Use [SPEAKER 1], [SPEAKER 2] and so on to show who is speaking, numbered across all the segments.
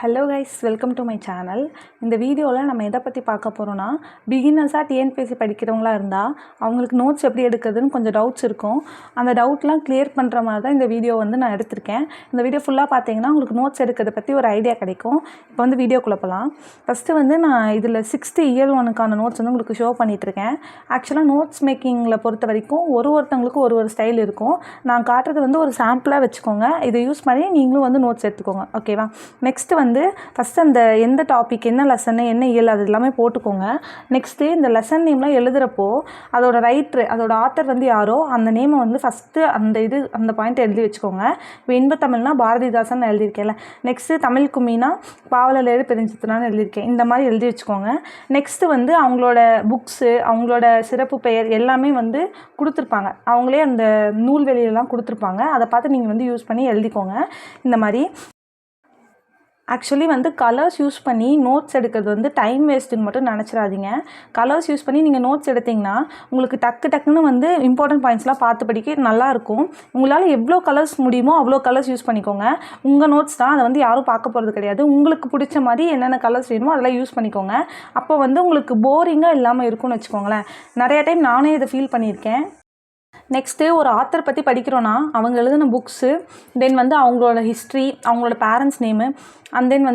[SPEAKER 1] Hello guys, welcome to my channel. இந்த வீடியோவில் நம்ம எதை பற்றி பார்க்க போகிறோன்னா, பிகினர்ஸாக டிஎன்பிஎஸ்சி படிக்கிறவங்களா இருந்தால் அவங்களுக்கு நோட்ஸ் எப்படி எடுக்கிறதுன்னு கொஞ்சம் டவுட்ஸ் இருக்கும். அந்த டவுட்லாம் கிளியர் பண்ணுற மாதிரி தான் இந்த வீடியோ நான் எடுத்திருக்கேன். இந்த வீடியோ ஃபுல்லாக பார்த்தீங்கன்னா உங்களுக்கு நோட்ஸ் எடுக்கிறத பற்றி ஒரு ஐடியா கிடைக்கும். இப்போ வீடியோக்குள்ளே போகலாம். ஃபஸ்ட்டு நான் இதில் 6th இயர் 1க்கான நோட்ஸ் உங்களுக்கு ஷோ பண்ணிகிட்ருக்கேன். ஆக்சுவலாக நோட்ஸ் மேக்கிங்கில் பொறுத்த வரைக்கும் ஒருத்தவங்களுக்கும் ஒரு ஸ்டைல் இருக்கும். நான் காட்டுறது ஒரு சாம்பிளாக வச்சுக்கோங்க. இதை யூஸ் பண்ணி நீங்களும் நோட்ஸ் எடுத்துக்கோங்க. ஓகேவா? நெக்ஸ்ட்டு ஃபஸ்ட்டு அந்த எந்த டாபிக், என்ன லெசனு, என்ன இயல், அது எல்லாமே போட்டுக்கோங்க. நெக்ஸ்ட்டு இந்த லெசன் நேம்லாம் எழுதுகிறப்போ அதோட ரைட்ரு, அதோட ஆத்தர் யாரோ அந்த நேமை ஃபஸ்ட்டு அந்த பாயிண்ட் எழுதி வச்சுக்கோங்க. இப்போ இன்பத்தமிழ்னா பாரதிதாசன் எழுதியிருக்கேன்ல. நெக்ஸ்ட்டு தமிழ் கும்மினா பாவலரேறு பெருஞ்சித்திரம்னு எழுதியிருக்கேன். இந்த மாதிரி எழுதி வச்சுக்கோங்க. நெக்ஸ்ட்டு அவங்களோட புக்ஸு, அவங்களோட சிறப்பு பெயர் எல்லாமே கொடுத்துருப்பாங்க. அவங்களே அந்த நூல்வெளியெல்லாம் கொடுத்துருப்பாங்க. அதை பார்த்து நீங்கள் யூஸ் பண்ணி எழுதிக்கோங்க. இந்த மாதிரி ஆக்சுவலி கலர்ஸ் யூஸ் பண்ணி நோட்ஸ் எடுக்கிறது டைம் வேஸ்ட்டுன்னு மட்டும் நினச்சிடாதீங்க. கலர்ஸ் யூஸ் பண்ணி நீங்கள் நோட்ஸ் எடுத்திங்கன்னா உங்களுக்கு டக்குன்னு இம்பார்ட்டன்ட் பாயிண்ட்ஸ்லாம் பார்த்து படிக்க நல்லாயிருக்கும். உங்களால் எவ்வளோ கலர்ஸ் முடியுமோ அவ்வளோ கலர்ஸ் யூஸ் பண்ணிக்கோங்க. உங்கள் நோட்ஸ் தான், அதை யாரும் பார்க்க போகிறது கிடையாது. உங்களுக்கு பிடிச்ச மாதிரி என்னென்ன கலர்ஸ் வேணுமோ அதெல்லாம் யூஸ் பண்ணிக்கோங்க. அப்போ உங்களுக்கு போரிங்காக இல்லாமல் இருக்கும்னு வச்சுக்கோங்களேன். நிறையா டைம் நானே இதை ஃபீல் பண்ணியிருக்கேன். நெக்ஸ்ட்டு ஒரு ஆத்தர் பற்றி படிக்கிறோன்னா அவங்க எழுதின புக்ஸு, தென் அவங்களோட ஹிஸ்ட்ரி, அவங்களோட பேரண்ட்ஸ் நேமு, அண்ட் தென்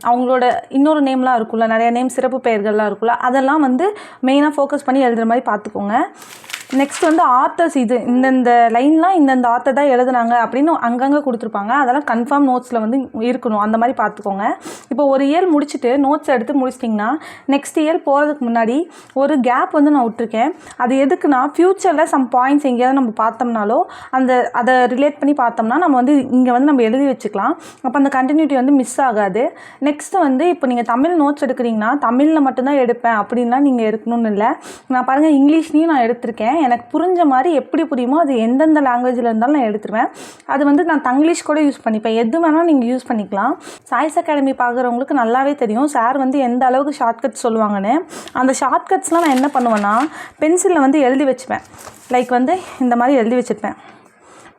[SPEAKER 1] அவங்களோட இன்னொரு நேம்லாம் இருக்குல்ல, நிறைய நேம் சிறப்பு பெயர்கள்லாம் இருக்குல்ல, அதெல்லாம் மெயினாக ஃபோக்கஸ் பண்ணி எழுதுகிற மாதிரி பார்த்துக்கோங்க. நெக்ஸ்ட் ஆத்தர்ஸ், இந்தந்த லைன்லாம் இந்தந்த ஆத்தர் தான் எழுதுனாங்க அப்படின்னு அங்கங்கே கொடுத்துருப்பாங்க. அதெல்லாம் கன்ஃபார்ம் நோட்ஸில் இருக்கணும். அந்த மாதிரி பார்த்துக்கோங்க. இப்போ ஒரு இயர் முடிச்சுட்டு நோட்ஸ் எடுத்து முடிச்சிட்டிங்கன்னா நெக்ஸ்ட் இயர் போகிறதுக்கு முன்னாடி ஒரு கேப் நான் விட்டுருக்கேன். அது எதுக்குன்னா, ஃப்யூச்சரில் சம் பாயிண்ட்ஸ் எங்கேயாவது நம்ம பார்த்தோம்னாலோ அதை ரிலேட் பண்ணி பார்த்தோம்னா நம்ம இங்கே நம்ம எழுதி வச்சுக்கலாம். அப்போ அந்த கண்டினியூட்டி மிஸ் ஆகாது. நெக்ஸ்ட்டு இப்போ நீங்கள் தமிழ் நோட்ஸ் எடுக்கிறீங்கன்னா தமிழில் மட்டும்தான் எடுப்பேன் அப்படின்லாம் நீங்கள் எடுக்கணும்னு இல்லை. நான் பாருங்கள், இங்கிலீஷ்லேயும் நான் எடுத்திருக்கேன். எனக்கு புரிஞ்ச மாதிரி எப்படி புரியுமோ அது எந்தெந்த லாங்குவேஜில் இருந்தாலும் நான் எடுத்துருவேன். அது நான் தங்கிலீஷ் கூட யூஸ் பண்ணிப்பேன். எது வேணால் நீங்கள் யூஸ் பண்ணிக்கலாம். சாய்ஸ் அகாடமி பார்க்குறவங்களுக்கு நல்லாவே தெரியும் சார் எந்த அளவுக்கு ஷார்ட்கட்ஸ் சொல்லுவாங்கன்னு. அந்த ஷார்ட்கட்ஸ்லாம் நான் என்ன பண்ணுவேன்னா, பென்சிலில் எழுதி வச்சுப்பேன். லைக் இந்த மாதிரி எழுதி வச்சுருப்பேன்.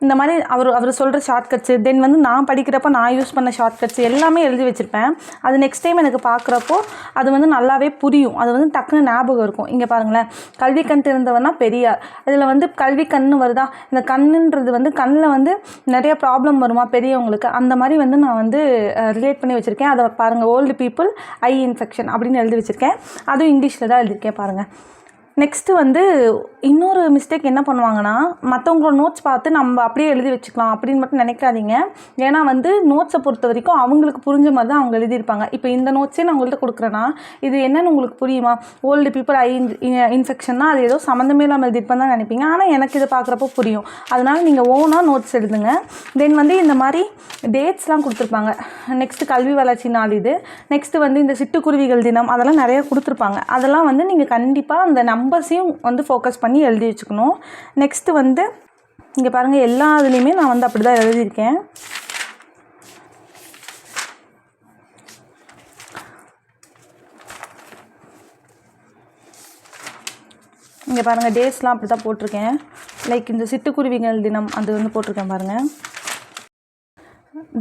[SPEAKER 1] இந்த மாதிரி அவர் சொல்கிற ஷார்ட்கட்ஸு, தென் நான் படிக்கிறப்போ நான் யூஸ் பண்ண ஷார்ட்கட்ஸ் எல்லாமே எழுதி வச்சுருப்பேன். அது நெக்ஸ்ட் டைம் எனக்கு பார்க்குறப்போ அது நல்லாவே புரியும். அது டக்குன்னு ஞாபகம் இருக்கும். இங்கே பாருங்களேன், கல்வி கண் திறந்தவனா பெரியார். இதில் கல்வி கண்ணு வருதா, இந்த கண்ணுன்றது கண்ணில் நிறைய ப்ராப்ளம் வருமா பெரியவங்களுக்கு, அந்த மாதிரி நான் ரிலேட் பண்ணி வச்சுருக்கேன். அதை பாருங்கள், ஓல்டு பீப்புள் ஐ இன்ஃபெக்ஷன் அப்படின்னு எழுதி வச்சுருக்கேன். அதுவும் இங்கிலீஷில் தான் எழுதியிருக்கேன் பாருங்கள். நெக்ஸ்ட்டு இன்னொரு மிஸ்டேக் என்ன பண்ணுவாங்கன்னா, மற்றவங்களோட நோட்ஸ் பார்த்து நம்ம அப்படியே எழுதி வச்சுக்கலாம் அப்படின்னு மட்டும் நினைக்காதீங்க. ஏன்னா நோட்ஸை பொறுத்த வரைக்கும் அவங்களுக்கு புரிஞ்ச மாதிரி தான் அவங்க எழுதியிருப்பாங்க. இப்போ இந்த நோட்ஸே நான் உங்கள்கிட்ட கொடுக்குறேன்னா இது என்னென்னு உங்களுக்கு புரியுமா? ஓல்டு பீப்புள் ஐ இன்ஃபெக்ஷன்னா அது ஏதோ சம்மந்தமே இல்லாமல் எழுதியிருப்பேன் தான் நினைப்பீங்க. ஆனால் எனக்கு இதை பார்க்குறப்போ புரியும். அதனால் நீங்கள் ஓனாக நோட்ஸ் எழுதுங்க. தென் இந்த மாதிரி டேட்ஸ்லாம் கொடுத்துருப்பாங்க. நெக்ஸ்ட்டு கல்வி வளர்ச்சி நாள் இது. நெக்ஸ்ட்டு இந்த சிட்டுக்குருவிகள் தினம், அதெல்லாம் நிறையா கொடுத்துருப்பாங்க. அதெல்லாம் நீங்கள் கண்டிப்பாக அந்த நம்பர்ஸையும் ஃபோக்கஸ் பண்ணி எழுதி வச்சுக்கணும். நெக்ஸ்ட்டு இங்கே பாருங்கள், எல்லா இதுலேயுமே நான் அப்படி தான் எழுதியிருக்கேன். இங்கே பாருங்கள், டேஸ்லாம் அப்படி தான் போட்டிருக்கேன். லைக் இந்த சிட்டுக்குருவிகள் தினம் அது போட்டிருக்கேன் பாருங்கள்.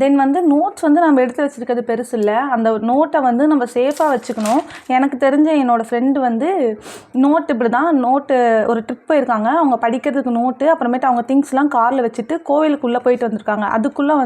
[SPEAKER 1] தென் நோட்ஸ் நம்ம எடுத்து வச்சுருக்கிறது பெருசு இல்லை. அந்த நோட்டை நம்ம சேஃபாக வச்சுக்கணும். எனக்கு தெரிஞ்ச என்னோடய ஃப்ரெண்டு நோட்டு இப்படி தான் ஒரு ட்ரிப் போயிருக்காங்க. அவங்க படிக்கிறதுக்கு நோட்டு, அப்புறமேட்டு அவங்க திங்ஸ்லாம் காரில் வச்சுட்டு கோவிலுக்குள்ளே போயிட்டு வந்திருக்காங்க. அதுக்குள்ளே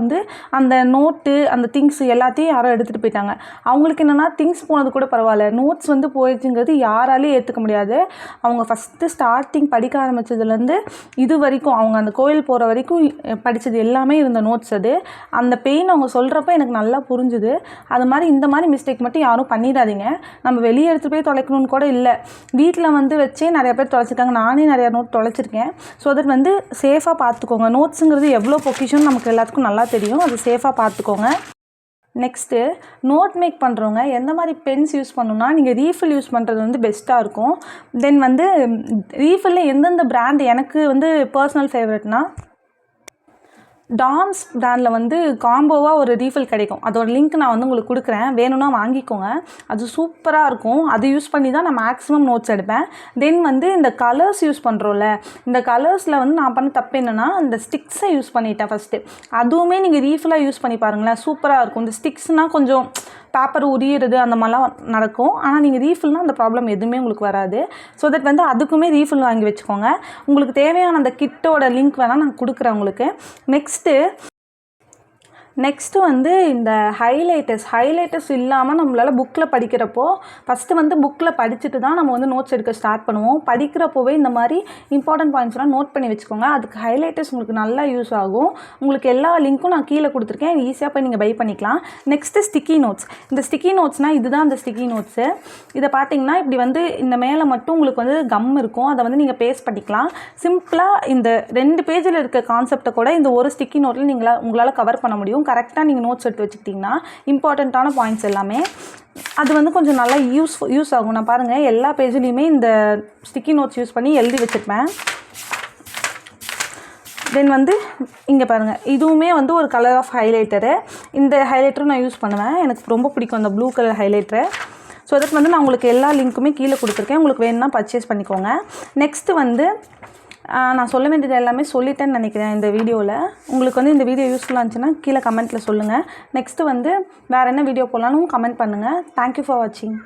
[SPEAKER 1] அந்த நோட்டு, அந்த திங்ஸ் எல்லாத்தையும் யாரோ எடுத்துகிட்டு போயிட்டாங்க. அவங்களுக்கு என்னென்னா, திங்ஸ் போனது கூட பரவாயில்ல, நோட்ஸ் போயிடுச்சுங்கிறது யாராலையும் ஏற்றுக்க முடியாது. அவங்க ஃபஸ்ட்டு ஸ்டார்டிங் படிக்க ஆரம்பித்ததுலேருந்து இது வரைக்கும் அவங்க அந்த கோயில் போகிற வரைக்கும் படித்தது எல்லாமே இருந்த நோட்ஸ் அது. அந்த பெயின் அவங்க சொல்கிறப்ப எனக்கு நல்லா புரிஞ்சுது. அது மாதிரி இந்த மாதிரி மிஸ்டேக் மட்டும் யாரும் பண்ணிடாதீங்க. நம்ம வெளியே எடுத்து போய் தொலைக்கணும்னு கூட இல்லை. வீட்டில் வச்சே நிறைய பேர் தொலைச்சிருக்காங்க. நானே நிறையா நோட் தொலைச்சிருக்கேன். ஸோ அது சேஃபாக பார்த்துக்கோங்க. நோட்ஸுங்கிறது எவ்வளோ பொக்கிஷன் நமக்கு எல்லாத்துக்கும் நல்லா தெரியும். அது சேஃபாக பார்த்துக்கோங்க. நெக்ஸ்ட்டு நோட் மேக் பண்ணுறவங்க எந்த மாதிரி பென்ஸ் யூஸ் பண்ணணும்னா, நீங்கள் ரீஃபில் யூஸ் பண்ணுறது பெஸ்ட்டாக இருக்கும். தென் ரீஃபில்ல எந்தெந்த பிராண்ட் எனக்கு பர்சனல் ஃபேவரெட்னா, டாம்ஸ் பிராண்டில் வந்து காம்போவாக ஒரு ரீஃபில் கிடைக்கும். அதோட லிங்க் நான் வந்து உங்களுக்கு கொடுக்குறேன், வேணும்னா வாங்கிக்கோங்க. அது சூப்பராக இருக்கும். அது யூஸ் பண்ணி தான் நான் மேக்ஸிமம் நோட்ஸ் எடுப்பேன். தென் வந்து இந்த கலர்ஸ் யூஸ் பண்ணுறோம்ல, இந்த கலர்ஸில் வந்து நான் பண்ண தப்பு என்னென்னா இந்த ஸ்டிக்ஸை யூஸ் பண்ணிட்டேன் ஃபஸ்ட்டு. அதுவுமே நீங்கள் ரீஃபிலாக யூஸ் பண்ணி பாருங்களேன், சூப்பராக இருக்கும். இந்த ஸ்டிக்ஸ்னால் கொஞ்சம் பேப்பர் உரியிறது அந்த மாதிரிலாம் நடக்கும். ஆனால் நீங்கள் ரீஃபில்னால் அந்த ப்ராப்ளம் எதுவுமே உங்களுக்கு வராது. ஸோ தட் வந்து அதுக்குமே ரீஃபில் வாங்கி வச்சுக்கோங்க. உங்களுக்கு தேவையான அந்த கிட்டோட லிங்க் வேணால் நான் கொடுக்குறேன் உங்களுக்கு. நெக்ஸ்ட்டு வந்து இந்த ஹைலைட்டர்ஸ் இல்லாமல் நம்மளால் புக்கில் படிக்கிறப்போ ஃபஸ்ட்டு வந்து புக்கில் படிச்சுட்டு தான் நம்ம வந்து நோட்ஸ் எடுக்க ஸ்டார்ட் பண்ணுவோம். படிக்கிறப்போவே இந்த மாதிரி இம்பார்ட்டன்ட் பாயிண்ட்ஸ்லாம் நோட் பண்ணி வச்சுக்கோங்க. அதுக்கு ஹைலைட்டர்ஸ் உங்களுக்கு நல்லா யூஸ் ஆகும். உங்களுக்கு எல்லா லிங்க்கும் நான் கீழே கொடுத்துருக்கேன், ஈஸியாக போய் நீங்கள் பை பண்ணிக்கலாம். Next sticky notes. இந்த ஸ்டிக்கி நோட்ஸ்னால் இதுதான் அந்த ஸ்டிக்கி நோட்ஸு. இதை பார்த்தீங்கன்னா இப்படி வந்து இந்த மேலே மட்டும் உங்களுக்கு வந்து கம் இருக்கும், அதை வந்து நீங்கள் பேஸ்ட் பண்ணிக்கலாம். சிம்பிளாக இந்த 2 பேஜில் இருக்க கான்செப்டை கூட இந்த ஒரு ஸ்டிக்கி நோட்டில் உங்களால் கவர் பண்ண முடியும். கரெக்டாக நீங்கள் நோட்ஸ் எடுத்து வச்சுக்கிட்டிங்கன்னா இம்பார்ட்டண்ட்டான பாயிண்ட்ஸ் எல்லாமே அது வந்து கொஞ்சம் நல்லா யூஸ் ஆகும். நான் பாருங்கள் எல்லா பேஜ்லேயுமே இந்த ஸ்டிக்கி நோட்ஸ் யூஸ் பண்ணி எழுதி வச்சுருப்பேன். தென் வந்து இங்கே பாருங்கள், இதுவுமே வந்து ஒரு கலர் ஆஃப் ஹைலைட்டரு. இந்த ஹைலைட்டரும் நான் யூஸ் பண்ணுவேன், எனக்கு ரொம்ப பிடிக்கும் அந்த ப்ளூ கலர் ஹைலைட்டரு. ஸோ அதுக்கு வந்து நான் உங்களுக்கு எல்லா லிங்க்குமே கீழே கொடுத்துருக்கேன், உங்களுக்கு வேணும்னா பர்ச்சேஸ் பண்ணிக்கோங்க. நெக்ஸ்ட்டு வந்து நான் சொல்ல வேண்டியது எல்லாமே சொல்லிட்டேன்னு நினைக்கிறேன் இந்த வீடியோவில். உங்களுக்கு வந்து இந்த வீடியோ யூஸ்ஃபுல்லாக இருந்துச்சுன்னா கீழே கமெண்ட்டில் சொல்லுங்கள். நெக்ஸ்ட்டு வந்து வேறு என்ன வீடியோ போடலான்னு கமெண்ட் பண்ணுங்கள். தேங்க்யூ ஃபார் வாட்சிங்.